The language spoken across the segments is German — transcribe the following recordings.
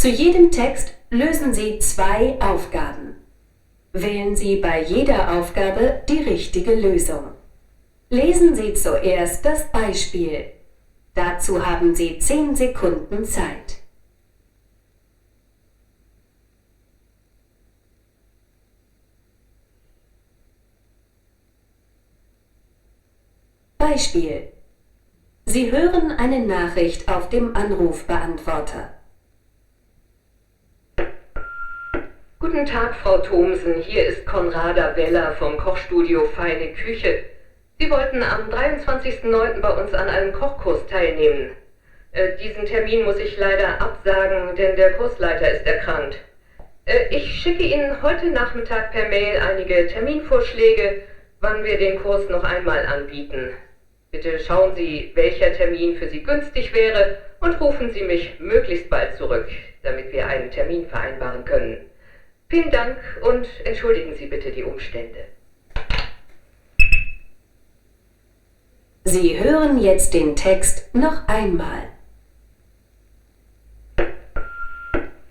Zu jedem Text lösen Sie 2 Aufgaben. Wählen Sie bei jeder Aufgabe die richtige Lösung. Lesen Sie zuerst das Beispiel. Dazu haben Sie 10 Sekunden Zeit. Beispiel. Sie hören eine Nachricht auf dem Anrufbeantworter. Guten Tag, Frau Thomsen. Hier ist Konrada Weller vom Kochstudio Feine Küche. Sie wollten am 23.09. bei uns an einem Kochkurs teilnehmen. Diesen Termin muss ich leider absagen, denn der Kursleiter ist erkrankt. Ich schicke Ihnen heute Nachmittag per Mail einige Terminvorschläge, wann wir den Kurs noch einmal anbieten. Bitte schauen Sie, welcher Termin für Sie günstig wäre und rufen Sie mich möglichst bald zurück, damit wir einen Termin vereinbaren können. Vielen Dank und entschuldigen Sie bitte die Umstände. Sie hören jetzt den Text noch einmal.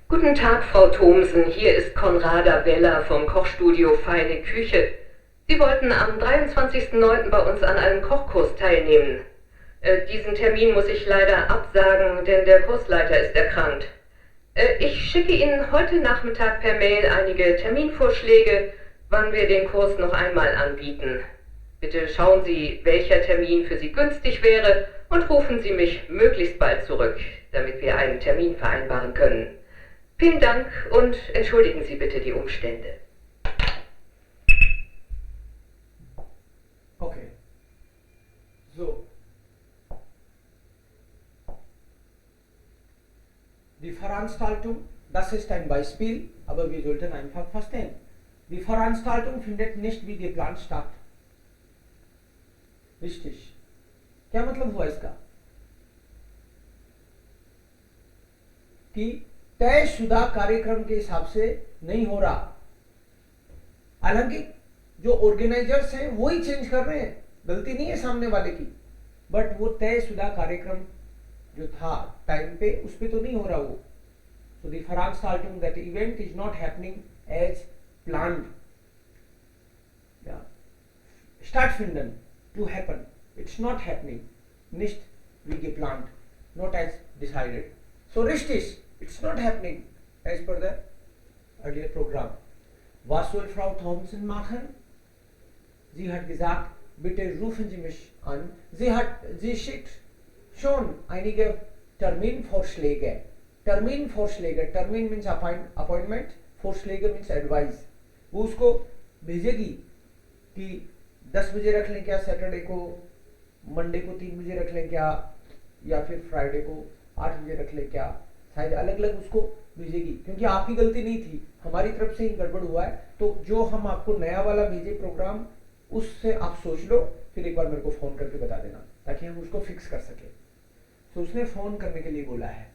Guten Tag, Frau Thomsen. Hier ist Konrada Weller vom Kochstudio Feine Küche. Sie wollten am 23.09. bei uns an einem Kochkurs teilnehmen. Diesen Termin muss ich leider absagen, denn der Kursleiter ist erkrankt. Ich schicke Ihnen heute Nachmittag per Mail einige Terminvorschläge, wann wir den Kurs noch einmal anbieten. Bitte schauen Sie, welcher Termin für Sie günstig wäre und rufen Sie mich möglichst bald zurück, damit wir einen Termin vereinbaren können. Vielen Dank und entschuldigen Sie bitte die Umstände. Okay. So. Die Veranstaltung, das ist ein Beispiel, aber wir sollten einfach verstehen. Die Veranstaltung findet nicht wie geplant statt. Richtig. क्या मतलब हुआ इसका? कि तयशुदा कार्यक्रम के हिसाब से नहीं हो रहा। हालांकि जो ऑर्गेनाइजर्स हैं वो ही चेंज कर रहे हैं, गलती नहीं है सामने वाले की, बट वो तयशुदा कार्यक्रम जो था टाइम पे उस पे तो नहीं हो रहा वो. So the Veranstaltung, that event is not happening as planned. Yeah. Stattfinden, to happen. It's not happening. Nicht wie geplant, not as decided. So richtig, it's not happening as per the earlier program. Was soll Frau Thomsen machen? Sie hat gesagt, bitte rufen Sie mich an. Sie schickt schon einige Terminvorschläge. Termin means appointment, Vorschläge means advice. वो उसको भेजेगी कि 10 बजे रख लें क्या सैटरडे को, मंडे को 3 बजे रख लें क्या, या फिर फ्राइडे को 8 बजे रख लें क्या, शायद अलग अलग उसको भेजेगी, क्योंकि आपकी गलती नहीं थी, हमारी तरफ से ही गड़बड़ हुआ है. तो जो हम आपको नया वाला भेजे प्रोग्राम, उससे आप सोच लो, फिर एक बार मेरे को फ़ोन करके बता देना ताकि हम उसको फिक्स कर सके. तो उसने फ़ोन करने के लिए बोला है,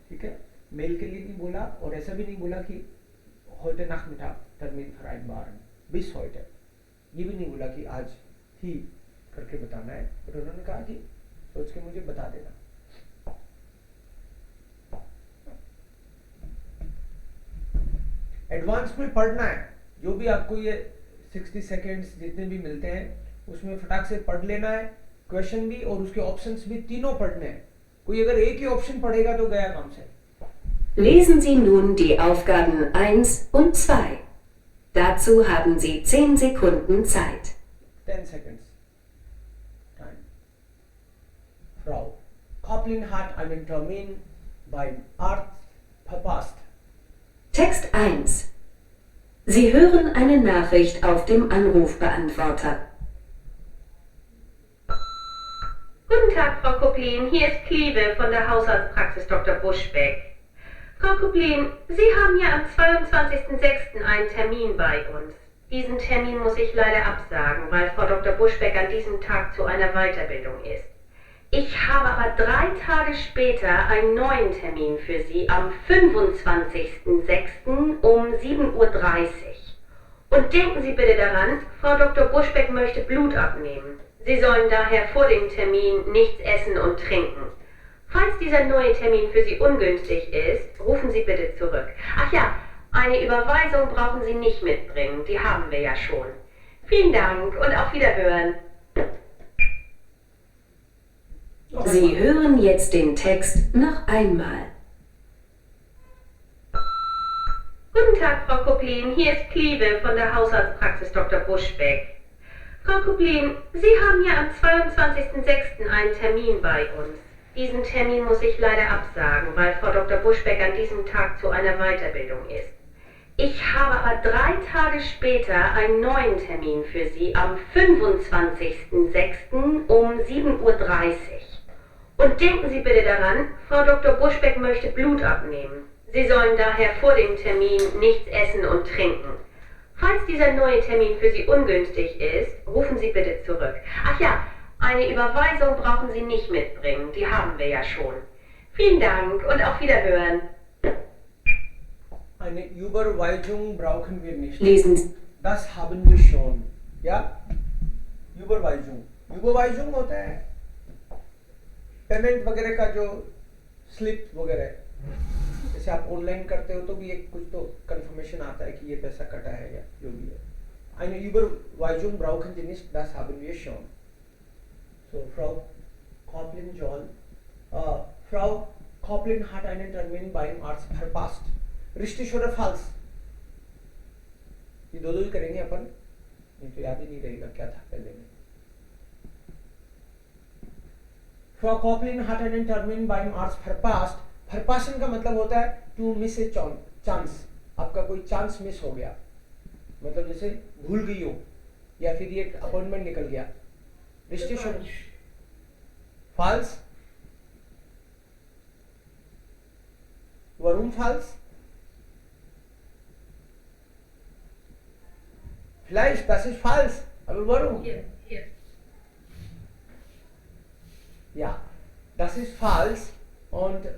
ठीक है, मेल के लिए नहीं बोला, और ऐसा भी नहीं बोला कि heute Nachmittag Termin vereinbaren bis heute, ये भी नहीं बोला कि आज ही करके बताना है, पर उन्होंने कहा कि सोच के मुझे बता देना. एडवांस में पढ़ना है, जो भी आपको ये 60 सेकेंड्स जितने भी मिलते हैं उसमें फटाक से पढ़ लेना है, क्वेश्चन भी और उसके ऑप्शंस भी तीनों पढ़ने हैं. कोई अगर एक ही ऑप्शन पढ़ेगा तो गया काम से. Lesen Sie nun die Aufgaben 1 und 2. Dazu haben Sie 10 Sekunden Zeit. 10 seconds. Time. Frau Koplin hat einen Termin beim Arzt verpasst. Text 1. Sie hören eine Nachricht auf dem Anrufbeantworter. Guten Tag, Frau Koplin. Hier ist Klieve von der Hausarztpraxis Dr. Buschbeck. Frau Koplin, Sie haben ja am 22.06. einen Termin bei uns. Diesen Termin muss ich leider absagen, weil Frau Dr. Buschbeck an diesem Tag zu einer Weiterbildung ist. Ich habe aber 3 Tage später einen neuen Termin für Sie am 25.06. um 7:30 Uhr. Und denken Sie bitte daran, Frau Dr. Buschbeck möchte Blut abnehmen. Sie sollen daher vor dem Termin nichts essen und trinken. Falls dieser neue Termin für Sie ungünstig ist, rufen rufen Sie bitte zurück. Ach ja, eine Überweisung brauchen Sie nicht mitbringen, die haben wir ja schon. Vielen Dank und auf Wiederhören. Sie hören jetzt den Text noch einmal. Guten Tag, Frau Koplin. Hier ist Klieve von der Hausarztpraxis Dr. Buschbeck. Frau Koplin, Sie haben ja am 22.06. einen Termin bei uns. Diesen Termin muss ich leider absagen, weil Frau Dr. Buschbeck an diesem Tag zu einer Weiterbildung ist. Ich habe aber 3 Tage später einen neuen Termin für Sie am 25.06. um 7:30 Uhr. Und denken Sie bitte daran, Frau Dr. Buschbeck möchte Blut abnehmen. Sie sollen daher vor dem Termin nichts essen und trinken. Falls dieser neue Termin für Sie ungünstig ist, rufen Sie bitte zurück. Ach ja, eine Überweisung brauchen Sie nicht mitbringen, die haben wir ja schon. Vielen Dank und auf Wiederhören. Eine Überweisung brauchen wir nicht. Lesen Sie. Das haben wir schon. Ja? Überweisung. Überweisung होता है पेमेंट वगैरह का जो स्लिप वगैरह, जैसे आप ऑनलाइन करते हो तो भी एक कुछ तो कंफर्मेशन आता है कि ये पैसा कटा है या जो भी है. Eine Überweisung brauchen Sie nicht, das haben wir schon. So, Frau Koplin-Joll, Frau Koplin hat einen Termin beim Arzt verpasst. Richtig oder falsch? ये दो ही करेंगे अपन, नहीं तो याद ही नहीं रहेगा क्या था पहले में. Frau Koplin hat einen Termin beim Arzt verpasst. Verpassen का मतलब होता है to miss a chance. आपका कोई चांस मिस हो गया, मतलब जैसे भूल गई हो या फिर ये अपॉइंटमेंट निकल गया. Richtig oder falsch? Warum falsch? Vielleicht, das ist falsch, aber warum? Hier. Ja, das ist falsch und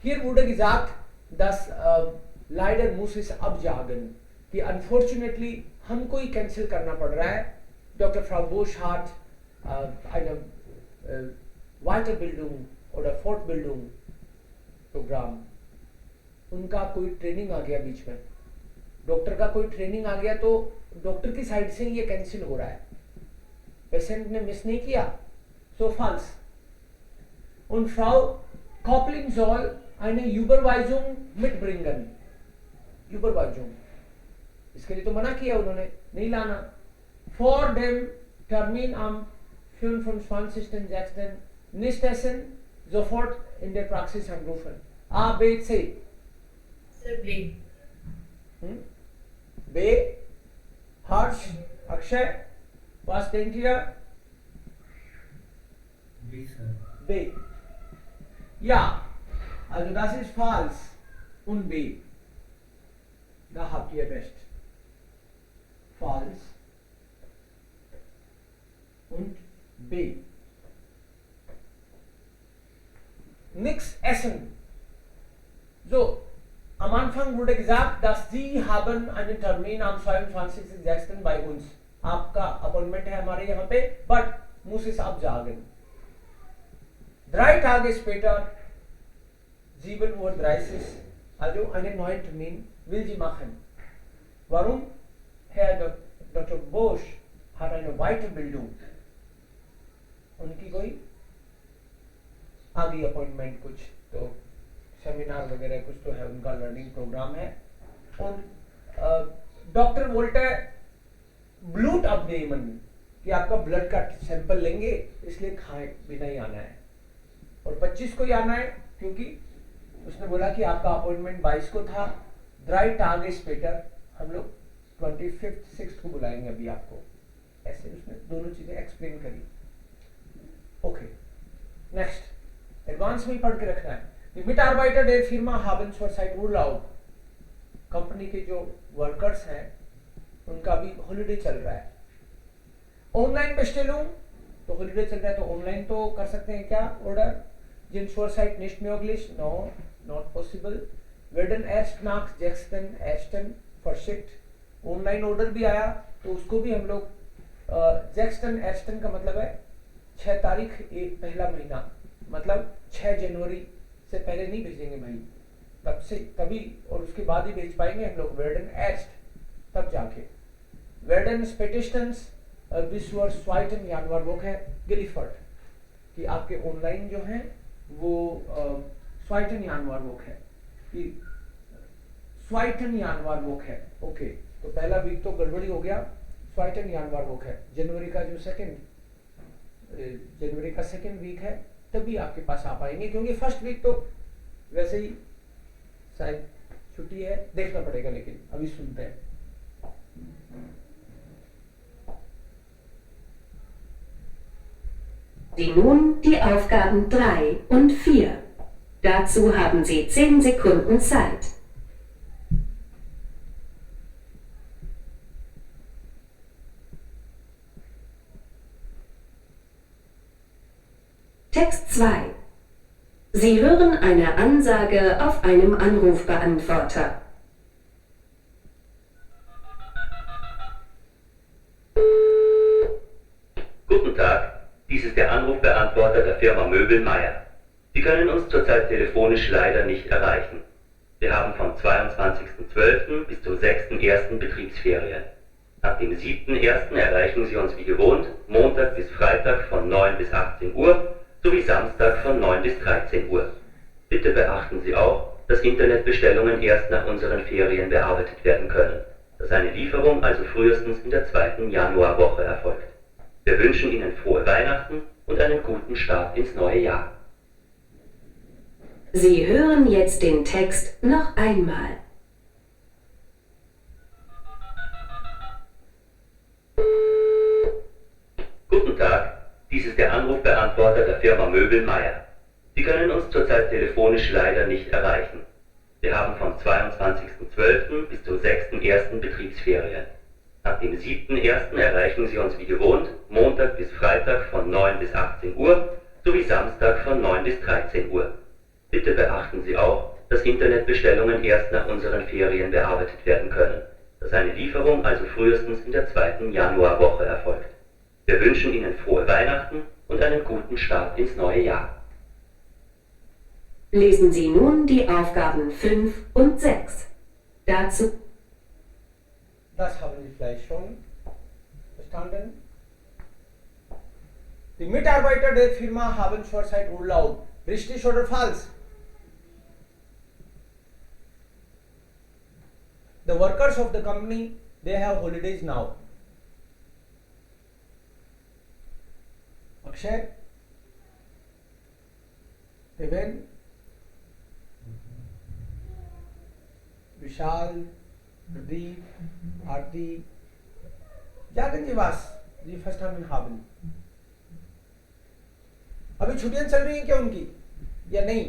hier wurde gesagt, dass leider muss es absagen, कि unfortunately हमको ही कैंसिल करना पड़ रहा है. Dr. Frau Busch hat eine Weiterbildung oder Fortbildung Programm. उनका कोई ट्रेनिंग आ गया बीच में, डॉक्टर का कोई ट्रेनिंग आ गया तो डॉक्टर की साइड से ये कैंसिल हो रहा है, पेशेंट ने मिस नहीं किया. So falsch. Und Frau Koplin soll eine Überweisung mitbringen. Überweisung. इसके लिए तो मना किया उन्होंने, नहीं लाना. Vor dem Termin am 25.06. nicht essen, sofort in der Praxis anrufen. A, B, C. B. B. Harsh, Akshay, was denkt ihr? B, Sir. B. Ja, also das ist falsch und B. Da habt ihr recht. Falsch und B. Nix essen. So, am Anfang wurde gesagt, dass Sie haben einen Termin am 22.06. bei uns. आपका अपॉइंटमेंट है हमारे यहाँ पे, but muss es absagen. 3 Tage später, 7:30 Uhr, also einen neuen Termin will sie machen. Warum? Herr Dr. Busch hat eine Weiterbildung. उनकी कोई आगे अपॉइंटमेंट कुछ तो सेमिनार वगैरह कुछ तो है, उनका लर्निंग प्रोग्राम है. और डॉक्टर बोलता है ब्लूट अपनेमन कि आपका ब्लड का सैंपल लेंगे, इसलिए खाए बिना ही आना है. और 25 को ही आना है क्योंकि उसने बोला कि आपका अपॉइंटमेंट 22 को था. 3 Tage später हम लोग 25th 6th को बुलाएंगे अभी आपको. ऐसे उसने दोनों चीजें एक्सप्लेन करी. ओके, नेक्स्ट एडवांस में ही पढ़ के रखना है. Die Mitarbeiter der Firma haben zurzeit Urlaub. Company के जो वर्कर्स हैं उनका भी हॉलिडे चल रहा है. ऑनलाइन Bestellung, तो हॉलिडे चल रहा है तो ऑनलाइन तो कर सकते हैं क्या ऑर्डर. जिन zurzeit nicht möglich, no, not possible. werden erst nach 6.1. verschickt. Online order भी आया तो उसको भी हम लोग 6.1 का मतलब है 6 तारीख, एक पहला महीना, मतलब 6 जनवरी से पहले नहीं भेजेंगे भाई. तब से तभी और उसके बाद ही भेज पाएंगे हम लोग werden erst, तब जाके werden spätestens bis zur 2. Januarwoche है geliefert कि आपके ऑनलाइन जो है वो 2. Januarwoche है कि 2. Januarwoche है। ओके, तो पहला वीक तो गड़बड़ी हो गया, 2. Januarwoche है। जनवरी का जो जनवरी का सेकेंड वीक है तभी आपके पास आ पाएंगे, क्योंकि फर्स्ट वीक तो वैसे ही शायद छुट्टी है, देखना पड़ेगा, लेकिन अभी सुनते हैं। Sie nun die Aufgaben 3 und 4. Dazu haben Sie 10 Sekunden Zeit. Text 2. Sie hören eine Ansage auf einem Anrufbeantworter. Guten Tag, dies ist der Anrufbeantworter der Firma Möbelmeier. Sie können uns zurzeit telefonisch leider nicht erreichen. Wir haben vom 22.12. bis zum 6.1. Betriebsferien. Ab dem 7.1. erreichen Sie uns wie gewohnt Montag bis Freitag von 9 bis 18 Uhr sowie Samstag von 9 bis 13 Uhr. Bitte beachten Sie auch, dass Internetbestellungen erst nach unseren Ferien bearbeitet werden können, dass eine Lieferung also frühestens in der 2. Januarwoche erfolgt. Wir wünschen Ihnen frohe Weihnachten und einen guten Start ins neue Jahr. Sie hören jetzt den Text noch einmal. Guten Tag, dies ist der Anrufbeantworter der Firma Möbelmeier. Sie können uns zurzeit telefonisch leider nicht erreichen. Wir haben vom 22.12. bis zum 6.1. Betriebsferien. Ab dem 7.1. erreichen Sie uns wie gewohnt Montag bis Freitag von 9 bis 18 Uhr sowie Samstag von 9 bis 13 Uhr. Bitte beachten Sie auch, dass Internetbestellungen erst nach unseren Ferien bearbeitet werden können, dass eine Lieferung also frühestens in der 2. Januarwoche erfolgt. Wir wünschen Ihnen frohe Weihnachten und einen guten Start ins neue Jahr. Lesen Sie nun die Aufgaben 5 und 6. Dazu Das haben Sie vielleicht schon verstanden. Die Mitarbeiter der Firma haben zurzeit Urlaub. Richtig oder falsch? The workers of the company, they have holidays now. Akshay? Evan? Vishal? Pradeep? Aarti? Sagen Sie was? Sie verstanden haben. अभी छुट्टियां चल रही हैं क्या उनकी या नहीं?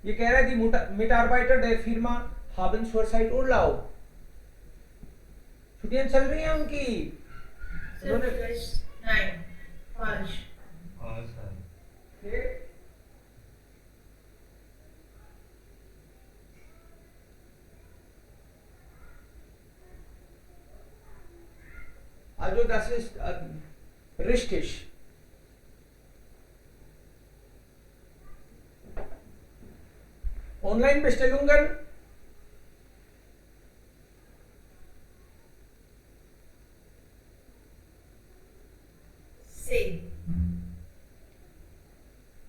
ये कह रहा है कि मिटारबाइटर der Firma haben zurzeit Urlaub. छुट्टियां चल रही हैं उनकी. Nein, falsch. Okay. Also das ist richtig. Online-Bestellungen Same.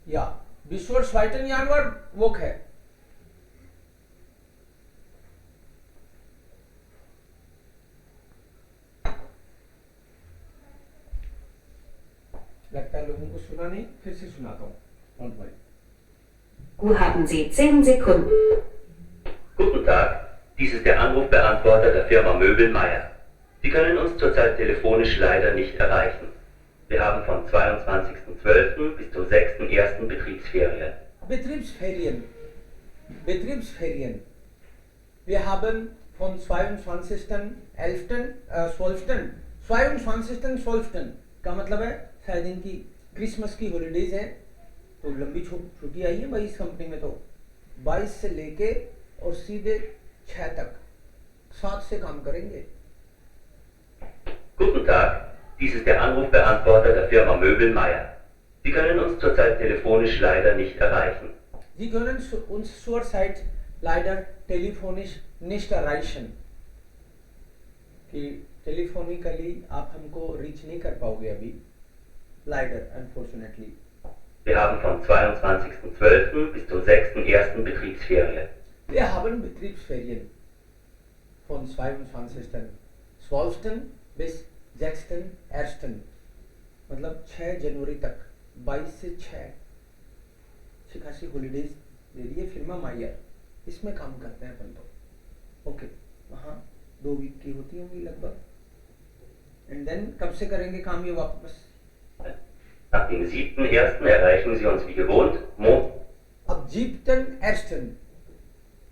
ja, bis zur 2. Januarwoche. लगता है लोगों को सुना नहीं, फिर से सुनाता हूँ. Don't worry. Wo haben Sie 10 Sekunden? Guten Tag, dies ist der Anrufbeantworter der Firma Möbelmeier. Sie können uns zurzeit telefonisch leider nicht erreichen. Wir haben vom 22.12. bis zum 6.1. Betriebsferien. Betriebsferien. Betriebsferien. Wir haben vom 22.11. 22.12. का मतलब है शायद इनकी क्रिसमस की हॉलीडेज है, तो लंबी छुट्टी आई है भाई इस कंपनी में, तो 22 से लेके और सीधे 6 तक 7 से काम करेंगे. Guten Tag, dies ist der Anrufbeantworter der Firma Möbelmeier. Sie können uns zurzeit telefonisch leider nicht erreichen. Sie können uns zurzeit leider telefonisch nicht erreichen. कि टेलीफोनिकली आप हमको रीच नहीं कर पाओगे अभी. Leider, unfortunately. Wir haben vom 22.12. bis zum 6.1. Betriebsferien. Wir haben Betriebsferien von 22.12. bis 6.1. मतलब 6 जनवरी तक 22 से 6 अच्छी खासी हॉलीडेज दे दिए फिल्मा मायर. इसमें काम करते हैं अपन तो. ओके, वहाँ 2 वीक की होती होंगी लगभग. एंड देन कब से करेंगे काम ये वापस? Ab dem 7.1. erreichen Sie uns wie gewohnt. Ab 7.1.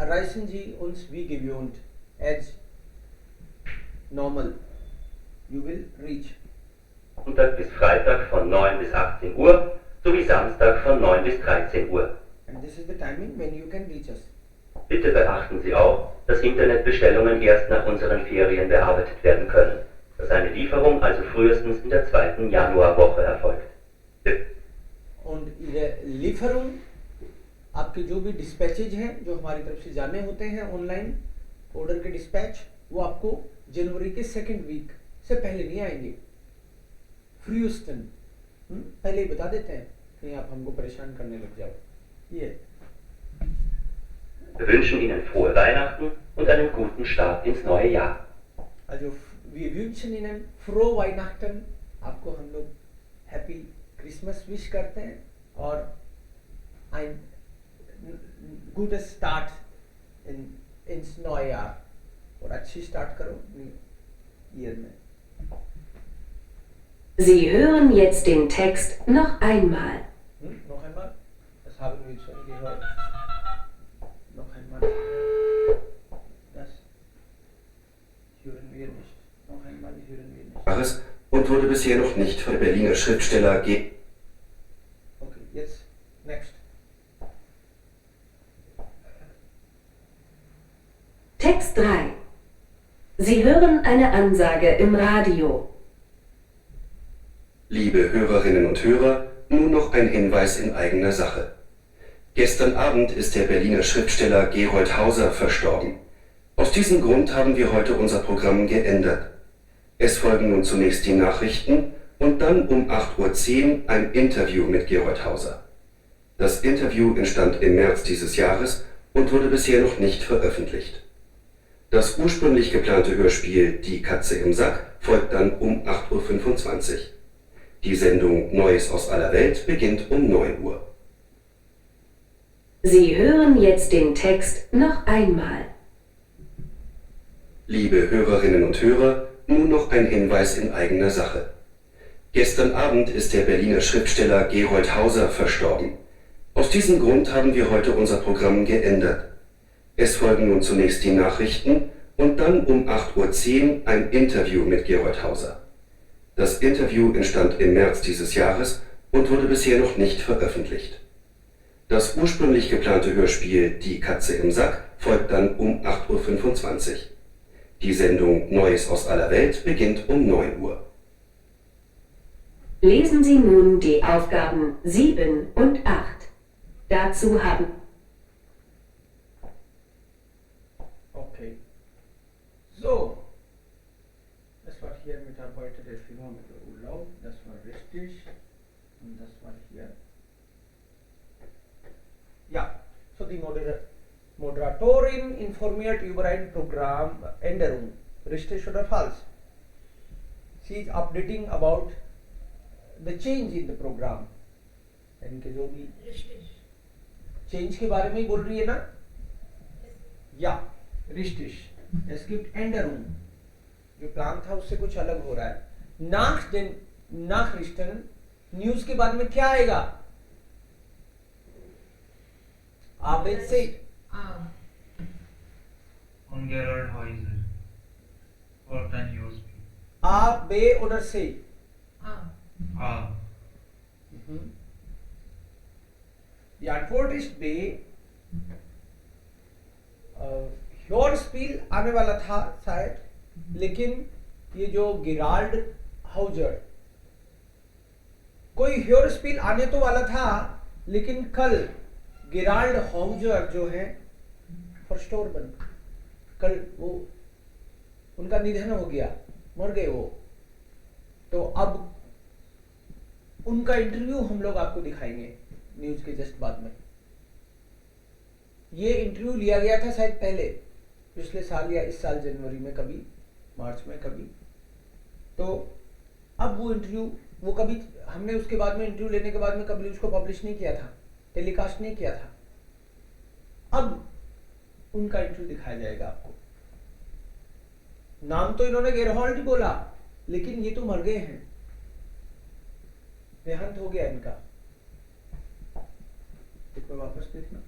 erreichen Sie uns wie gewohnt. As normal. You will reach. Montag bis Freitag von 9 bis 18 Uhr sowie Samstag von 9 bis 13 Uhr. And this is the timing when you can reach us. Bitte beachten Sie auch, dass Internetbestellungen erst nach unseren Ferien bearbeitet werden können, dass eine Lieferung also frühestens in der 2. Januarwoche erfolgt. Und Ihre Lieferung, आपके जो भी डिस्पैचेज हैं जो हमारी तरफ से जाने होते हैं ऑनलाइन ऑर्डर के डिस्पैच, वो आपको जनवरी के 2nd वीक से पहले नहीं आएंगे. फ्रीस्टन पहले ही बता देते हैं, नहीं आप हमको परेशान करने लग जाओ. ये Wir wünschen Ihnen frohe Weihnachten und einen guten Start ins neue Jahr. Also wir wünschen Ihnen frohe Weihnachten. आपको हम लोग हैप्पी क्रिसमस विश करते हैं और ein gutes Start ins neue Jahr. और अच्छी स्टार्ट करो ईयर में. Sie hören jetzt den Text noch einmal. Noch einmal? Das haben wir schon gehört. Noch einmal. Das hören wir nicht. Noch einmal hören wir nicht. Und wurde bisher noch nicht von Berliner Schriftsteller G. Okay, jetzt next. Text 3. Sie hören eine Ansage im Radio. Liebe Hörerinnen und Hörer, nun noch ein Hinweis in eigener Sache. Gestern Abend ist der Berliner Schriftsteller Gerold Hauser verstorben. Aus diesem Grund haben wir heute unser Programm geändert. Es folgen nun zunächst die Nachrichten und dann um 8.10 Uhr ein Interview mit Gerold Hauser. Das Interview entstand im März dieses Jahres und wurde bisher noch nicht veröffentlicht. Das ursprünglich geplante Hörspiel Die Katze im Sack folgt dann um 8.25 Uhr. Die Sendung Neues aus aller Welt beginnt um 9 Uhr. Sie hören jetzt den Text noch einmal. Liebe Hörerinnen und Hörer, nun noch ein Hinweis in eigener Sache. Gestern Abend ist der Berliner Schriftsteller Gerold Hauser verstorben. Aus diesem Grund haben wir heute unser Programm geändert. Es folgen nun zunächst die Nachrichten und dann um 8.10 Uhr ein Interview mit Gerold Hauser. Das Interview entstand im März dieses Jahres und wurde bisher noch nicht veröffentlicht. Das ursprünglich geplante Hörspiel Die Katze im Sack folgt dann um 8.25 Uhr. Die Sendung Neues aus aller Welt beginnt um 9 Uhr. Lesen Sie nun die Aufgaben 7 und 8. Dazu haben Okay. So. Das war hier Mitarbeiter der Firma mit Urlaub. Das war richtig. Und das war hier. Ja. So die Moderatorin informiert über ein Programmänderung. Richtig oder falsch? She is updating about the change in the program. यानी कि जो भी चेंज के बारे में ही बोल रही है ना. या रिश्टिश. Es gibt Änderung. जो प्लान था उससे कुछ अलग हो रहा है. nach den Nachrichten न्यूज के बाद में क्या आएगा? ABC. Und Gerald Häuser. Wort ein USB. A, B oder C? A. Die Antwort ist B. Hörspiel आने वाला था शायद, लेकिन ये जो गिराल्ड हाउजर, कोई हॉरस्पील आने तो वाला था, लेकिन कल गेराल्ड हाउजर जो है फर्स्टोर्बन, कल वो उनका निधन हो गया, मर गए वो। तो अब उनका इंटरव्यू हम लोग आपको दिखाएंगे न्यूज के जस्ट बाद में। ये इंटरव्यू लिया गया था शायद पहले, पिछले साल या इस साल जनवरी में कभी, मार्च में कभी। तो अब वो इंटरव्यू, वो कभी हमने उसके बाद में इंटरव्यू लेने के बाद में कभी उसको पब्लिश नहीं किया था, टेलीकास्ट नहीं किया था। अब उनका इंटरव्यू दिखाया जाएगा आपको। नाम तो इन्होंने गेरहॉल्ड ही बोला, लेकिन ये तो मर गए हैं, देहांत हो गया इनका। एक बार वापस देखना।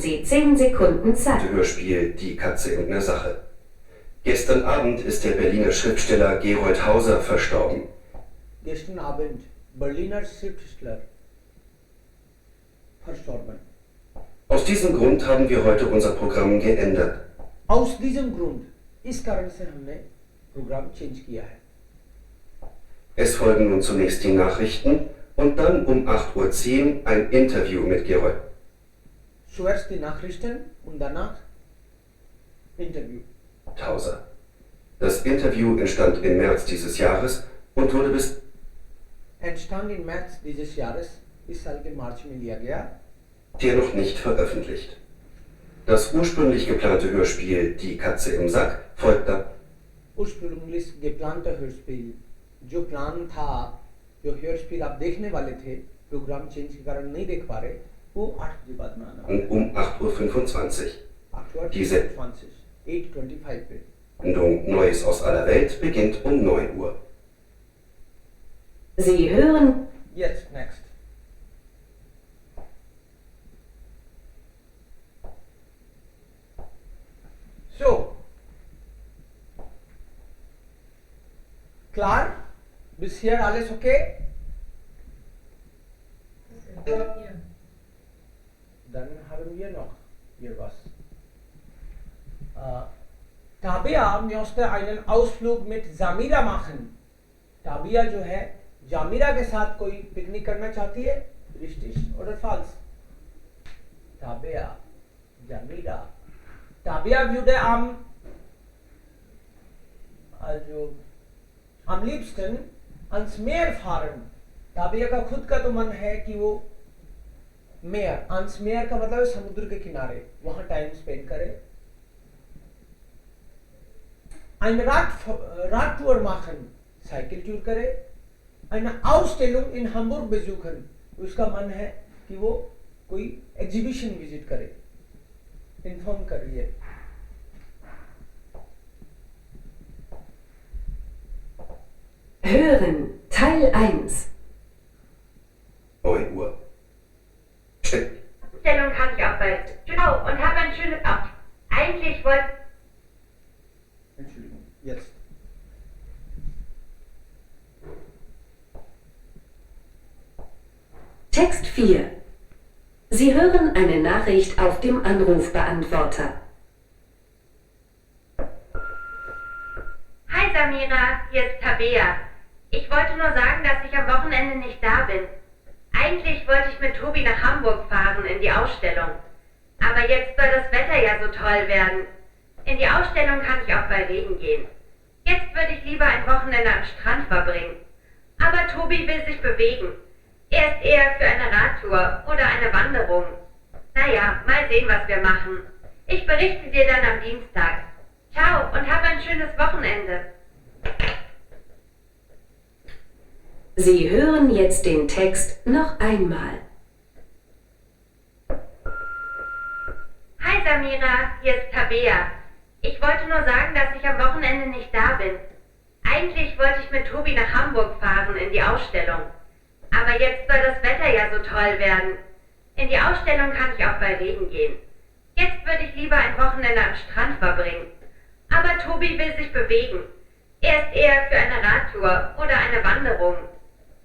Sie 10 Sekunden Zeit. Hörspiel Die Katze und eine Sache. Gestern Abend ist der Berliner Schriftsteller Gerold Hauser verstorben. Gestern Abend, Berliner Schriftsteller verstorben. Aus diesem Grund haben wir heute unser Programm geändert. Aus diesem Grund, इस कारण से हमने programme change किया है। Es folgen nun zunächst die Nachrichten und dann um 8:10 Uhr ein Interview mit Gerold. Zuerst die Nachrichten und danach Interview. Hauser. Das Interview entstand im März dieses Jahres und wurde bis Entstand im März dieses Jahres, इस साल के मार्च में लिया गया, hier noch nicht veröffentlicht. Das ursprünglich geplante Hörspiel Die Katze im Sack folgt dann. ursprünglich geplante Hörspiel, जो प्लान था, जो हॉरस्पिल आप देखने वाले थे, प्रोग्राम चेंज के कारण नहीं देख पा रहे, वो 8 बजे बाद में आना Und um 8:25 Uhr. 8:25 पे। Sendung Neues aus aller Welt beginnt um 9 Uhr. Sie hören Jetzt, next. So. Klar? Bis hier alles okay? Dann haben wir noch hier was. Tabea möchte einen Ausflug mit Samira machen. Tabea जो है जामिरा के साथ कोई पिकनिक करना चाहती है, richtig oder falsch? Tabea, Jamira. Tabea würde am liebsten ans Meer fahren. Tabea का खुद का तो मन है कि वो मेयर, ans Meer का मतलब है समुद्र के किनारे, वहां टाइम स्पेंड करे। Ein Radtour machen, cycle tour करे। Eine Ausstellung in Hamburg besuchen, उसका मन है कि वो कोई एग्जीबिशन विजिट करे, इन्फॉर्म कर रही है। Hören Teil 1. 9 Uhr. Stellung kann ich auch bald. Ciao und hab ein schönes Abend. Eigentlich wollte... Entschuldigung, jetzt. Text 4. Sie hören eine Nachricht auf dem Anrufbeantworter. Hi Samira, hier ist Tabea. Ich wollte nur sagen, dass ich am Wochenende nicht da bin. Eigentlich wollte ich mit Tobi nach Hamburg fahren in die Ausstellung. Aber jetzt soll das Wetter ja so toll werden. In die Ausstellung kann ich auch bei Regen gehen. Jetzt würde ich lieber ein Wochenende am Strand verbringen. Aber Tobi will sich bewegen. Er ist eher für eine Radtour oder eine Wanderung. Naja, mal sehen, was wir machen. Ich berichte dir dann am Dienstag. Ciao und hab ein schönes Wochenende. Sie hören jetzt den Text noch einmal. Hi Samira, hier ist Tabea. Ich wollte nur sagen, dass ich am Wochenende nicht da bin. Eigentlich wollte ich mit Tobi nach Hamburg fahren in die Ausstellung. Aber jetzt soll das Wetter ja so toll werden. In die Ausstellung kann ich auch bei Regen gehen. Jetzt würde ich lieber ein Wochenende am Strand verbringen. Aber Tobi will sich bewegen. Er ist eher für eine Radtour oder eine Wanderung.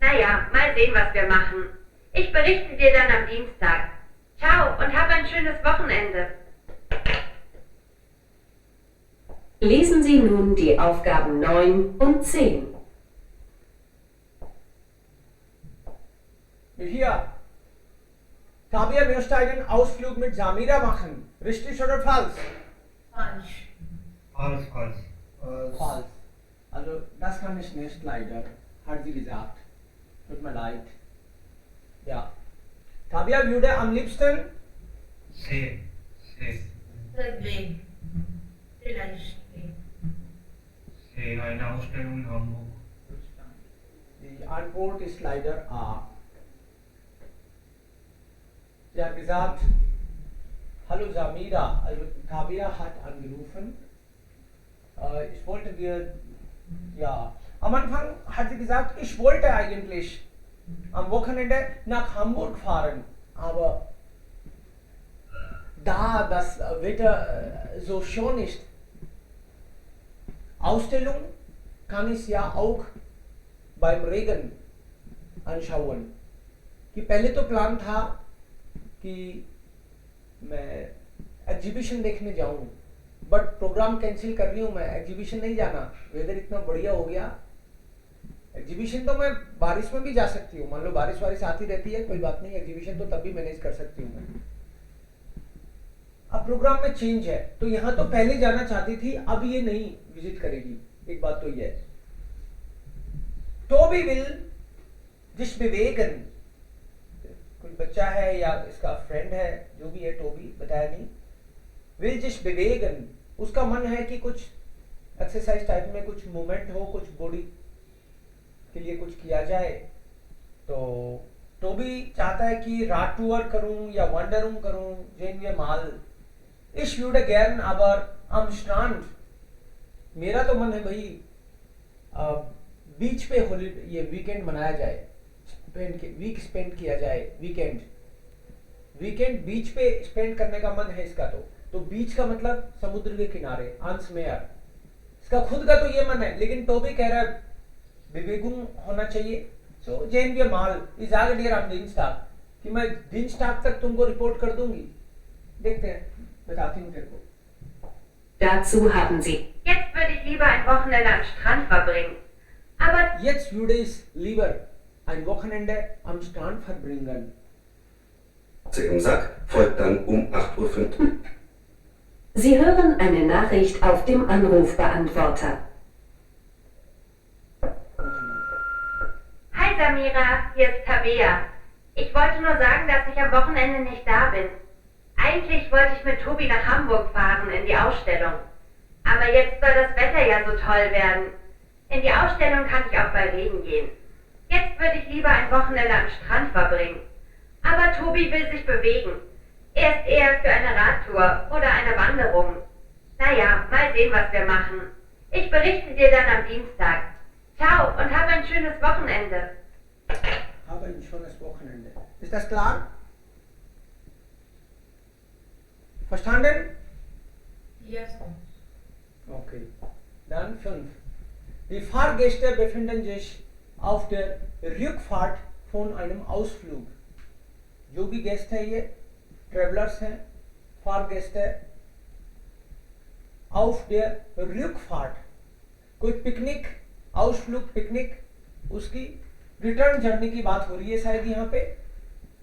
Naja, mal sehen, was wir machen. Ich berichte dir dann am Dienstag. Ciao und hab ein schönes Wochenende. Lesen Sie nun die Aufgaben 9 und 10. Hier, Tabea möchte einen Ausflug mit Samira machen. Richtig oder falsch? Falsch. Falsch, falsch. Falsch. Also das kann ich nicht leider, hat sie gesagt. Tut mir leid. Ja. Tabea würde am liebsten C. B. Vielleicht B. C. Eine Ausstellung in Hamburg. Die Antwort ist leider A. Sie hat gesagt, hallo Samira, also Tabea hat angerufen. Ich wollte dir, ja, am Anfang hat sie gesagt, ich wollte eigentlich am Wochenende nach Hamburg fahren, aber da das Wetter so schön ist, Ausstellung kann ich ja auch beim Regen anschauen. कि पहले तो प्लान था कि मैं एग्जीबिशन देखने जाऊं, but programme cancel कर रही हूं, मैं एग्जीबिशन नहीं जाना, वेदर इतना बढ़िया हो गया। एग्जीबिशन तो मैं बारिश में भी जा सकती हूँ, मान लो बारिश वारिश आती रहती है, कोई बात नहीं, एग्जीबिशन तो तब भी मैनेज कर सकती हूँ मैं। अब प्रोग्राम में चेंज है, तो यहाँ तो पहले जाना चाहती थी, अब ये नहीं विजिट करेगी, एक बात तो ये है। टोबी विल जिस विवेकन, कोई बच्चा है या इसका फ्रेंड है, जो भी है, टोबी बताया नहीं, विल जिस विवेकन, उसका मन है कि कुछ एक्सरसाइज टाइप में कुछ मूवमेंट हो, कुछ बॉडी के लिए कुछ किया जाए। तो टोबी चाहता है कि रात टूर करूं या वंडरूम करूं, जेन माल इस würde gern aber am Strand, मेरा तो मन है भाई बीच पे हॉलीडे, ये वीकेंड मनाया जाए, वीक स्पेंड किया जाए, वीकेंड बीच पे स्पेंड करने का मन है इसका। तो बीच का मतलब समुद्र के किनारे, आंस मेयर, इसका खुद का तो ये मन है, लेकिन टोबी कह रहा है विवेकुम होना चाहिए। सो जेन वी माल इज आगे डियर ऑन दिनस्टाग, कि मैं दिनस्टाग तक तुमको रिपोर्ट कर दूंगी। देखते हैं, बताती हूँ तेरे को। Dazu haben Sie Jetzt würde ich lieber ein Wochenende am Strand verbringen. Aber Jetzt würde ich lieber ein Wochenende am Strand verbringen. Im Sack folgt dann um 8:05 Uhr. Sie hören eine Nachricht auf dem Anrufbeantworter. Hi Samira, hier ist Tabea. Ich wollte nur sagen, dass ich am Wochenende nicht da bin. Eigentlich wollte ich mit Tobi nach Hamburg fahren in die Ausstellung. Aber jetzt soll das Wetter ja so toll werden. In die Ausstellung kann ich auch bei Regen gehen. Jetzt würde ich lieber ein Wochenende am Strand verbringen. Aber Tobi will sich bewegen. Er ist eher für eine Radtour oder eine Wanderung. Naja, mal sehen, was wir machen. Ich berichte dir dann am Dienstag. Ciao und hab ein schönes Wochenende. Habe ein schönes Wochenende. Ist das klar? Verstanden? Yes. Okay. Dann 5. Die Fahrgäste befinden sich auf der Rückfahrt von einem Ausflug. जो भी गेस्ट है ये ट्रेवलर्स हैं, फारगेस्ट auf der Rückfahrt, कोई पिकनिक, आउटफ्लुग पिकनिक, उसकी return journey की बात हो रही है शायद यहाँ पे,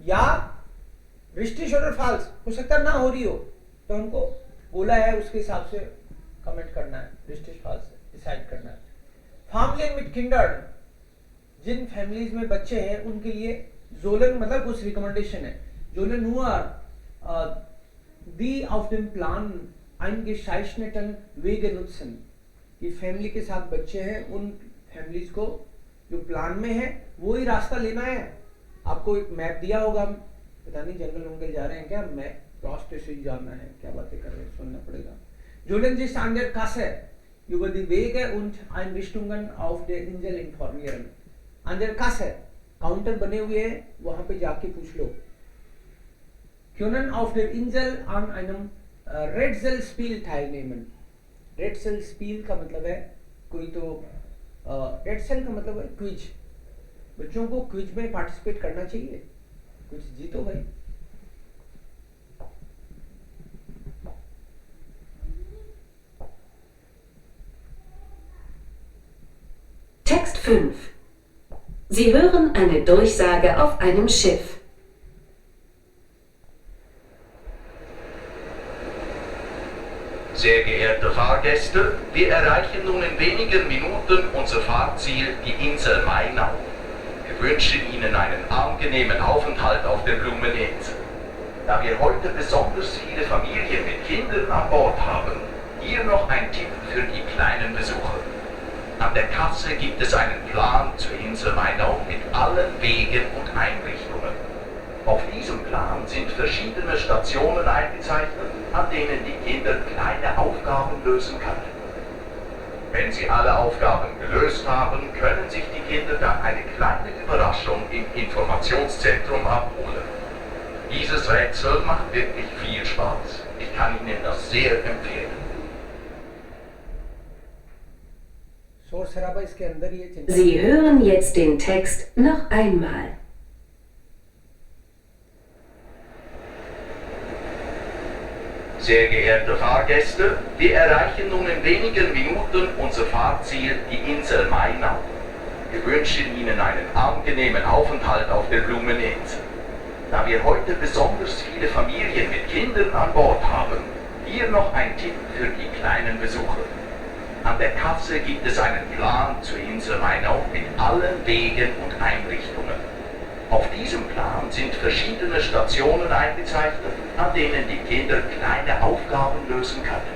या रिस्टिश और फाल्स हो सकता ना हो रही हो, तो हमको बोला है उसके हिसाब से कमेंट करना है, रिस्टिश फाल्स डिसाइड करना है। फैमिली विद किंडर, जिन फैमिलीज में बच्चे हैं उनके लिए Sollen मतलब कुछ रिकमेंडेशन है। Sollen nur die auf dem Plan eingezeichneten Wege nutzen। ये फैमिली के साथ बच्चे हैं, उन फैमिलीज को जो प्लान में है वो ही रास्ता लेना है। आपको एक मैप दिया होगा, पता नहीं जंगल वंगल जा रहे हैं क्या, मैप रास्ते से ही जाना है, क्या बातें कर रहे हैं, सुनना पड़ेगा। Sollen sich an der Kasse über die Wege und Einrichtungen auf der Insel informieren। an der Kasse counter बने हुए हैं, वहां पे जाके पूछ लो। Können auf der Insel an einem Rätselspiel teilnehmen। Rätselspiel का मतलब है कोई तो Rätsel का मतलब है क्विज, बच्चों को क्विज में पार्टिसिपेट करना चाहिए, कुछ जीतो भाई। Text 5. Sie hören eine Durchsage auf einem Schiff. Sehr geehrte Fahrgäste, wir erreichen nun in wenigen Minuten unser Fahrziel, die Insel Mainau. Wir wünschen Ihnen einen angenehmen Aufenthalt auf der Blumeninsel. Da wir heute besonders viele Familien mit Kindern an Bord haben, hier noch ein Tipp für die kleinen Besucher. An der Kasse gibt es einen Plan zur Insel Mainau mit allen Wegen und Einrichtungen. Auf diesem Plan sind verschiedene Stationen eingezeichnet, an denen die Kinder kleine Aufgaben lösen können. Wenn sie alle Aufgaben gelöst haben, können sich die Kinder dann eine kleine Überraschung im Informationszentrum abholen. Dieses Rätsel macht wirklich viel Spaß. Ich kann Ihnen das sehr empfehlen. Sie hören jetzt den Text noch einmal. Sehr geehrte Fahrgäste, wir erreichen nun in wenigen Minuten unser Fahrziel, die Insel Mainau. Wir wünschen Ihnen einen angenehmen Aufenthalt auf der Blumeninsel. Da wir heute besonders viele Familien mit Kindern an Bord haben, hier noch ein Tipp für die kleinen Besucher. An der Kasse gibt es einen Plan zur Insel Mainau mit allen Wegen und Einrichtungen. Auf diesem Plan sind verschiedene Stationen eingezeichnet, an denen die Kinder kleine Aufgaben lösen können.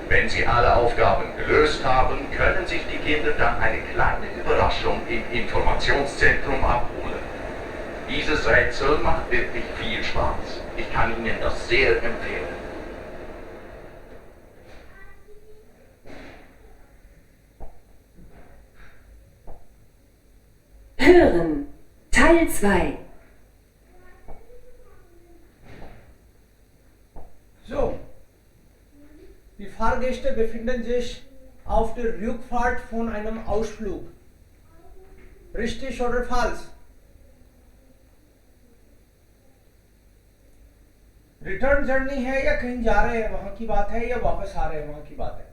Wenn sie alle Aufgaben gelöst haben, können sich die Kinder dann eine kleine Überraschung im Informationszentrum abholen. Dieses Rätsel macht wirklich viel Spaß. Ich kann Ihnen das sehr empfehlen. Hören, Teil 2. So, die Fahrgäste befinden sich auf der Rückfahrt von einem Ausflug. Richtig oder falsch? Return journey है या कहीं जा रहे हैं वहां की बात है, या वापस आ रहे हैं वहां की बात है?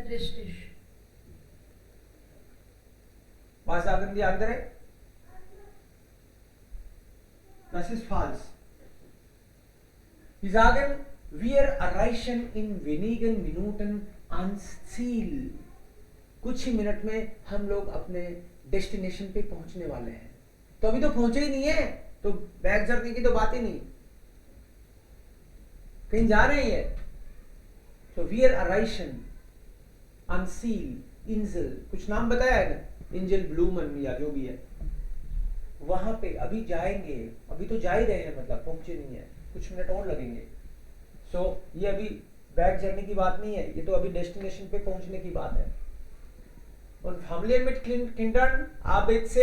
Richtig. Was sagen die anderen? Das ist falsch. Die sagen, wir erreichen in wenigen Minuten ans Ziel. कुछ ही मिनट में हम लोग अपने डेस्टिनेशन पे पहुंचने वाले हैं। तो अभी तो पहुंचे ही नहीं है, तो बैक जर्नी की तो बात ही नहीं, कहीं जा रहे हैं। तो वी आर अराइशन अनसील इंजल, कुछ नाम बताया है ना, इंजल ब्लूमन या जो भी है, वहां पे अभी जाएंगे। अभी तो जा ही रहे हैं, मतलब पहुंचे नहीं है, कुछ मिनट और लगेंगे। सो ये अभी बैक जर्नी की बात नहीं है, ये तो अभी डेस्टिनेशन पे पहुंचने की बात है। Und Familien mit Kindern, ABC.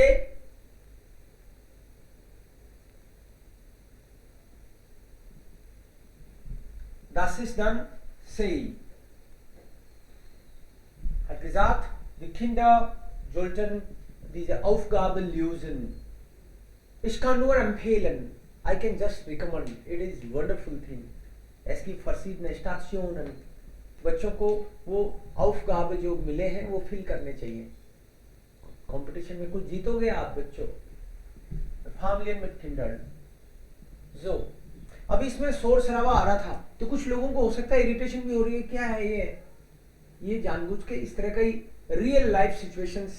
Das ist dann C. Hat gesagt, die Kinder sollten diese Aufgabe lösen. Ich kann nur empfehlen. I can just recommend. It is wonderful thing. Es gibt verschiedene Stationen. बच्चों को वो aufgabe जो मिले हैं वो फिल करने चाहिए। कंपटीशन में कुछ जीतोगे आप बच्चों। Familien mit Kindern. So, अब इसमें शोर शराबा आ रहा था, तो कुछ लोगों को हो सकता है इरिटेशन भी हो रही है, क्या है ये जानबूझ के इस तरह की रियल लाइफ सिचुएशंस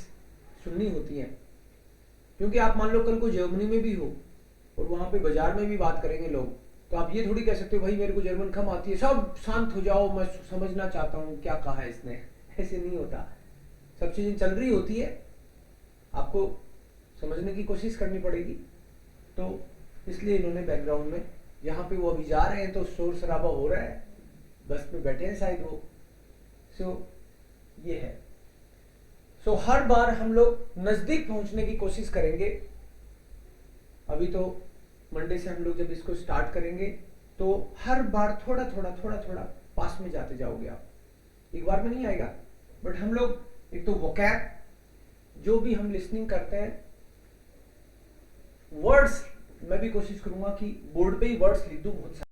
सुननी होती हैं। क्योंकि आप मान लो कल को जर्मनी में भी हो और वहां पे बाजार में भी बात करेंगे लोग, तो आप ये थोड़ी कह सकते हो भाई मेरे को जर्मन कम आती है, सब शांत हो जाओ, मैं समझना चाहता हूँ क्या कहा है इसने। ऐसे नहीं होता, सब चीजें चल रही होती है, आपको समझने की कोशिश करनी पड़ेगी। तो इसलिए इन्होंने बैकग्राउंड में, जहाँ पे वो अभी जा रहे हैं तो शोर शराबा हो रहा है, बस पे बैठे हैं शायद वो। सो ये है। सो हर बार हम लोग नजदीक पहुंचने की कोशिश करेंगे। अभी तो मंडे से हम लोग जब इसको स्टार्ट करेंगे तो हर बार थोड़ा थोड़ा पास में जाते जाओगे आप। एक बार में नहीं आएगा, बट हम लोग एक तो वोकैब जो भी हम लिसनिंग करते हैं, वर्ड्स मैं भी कोशिश करूंगा कि बोर्ड पे ही वर्ड्स लिख दूं बहुत सारे।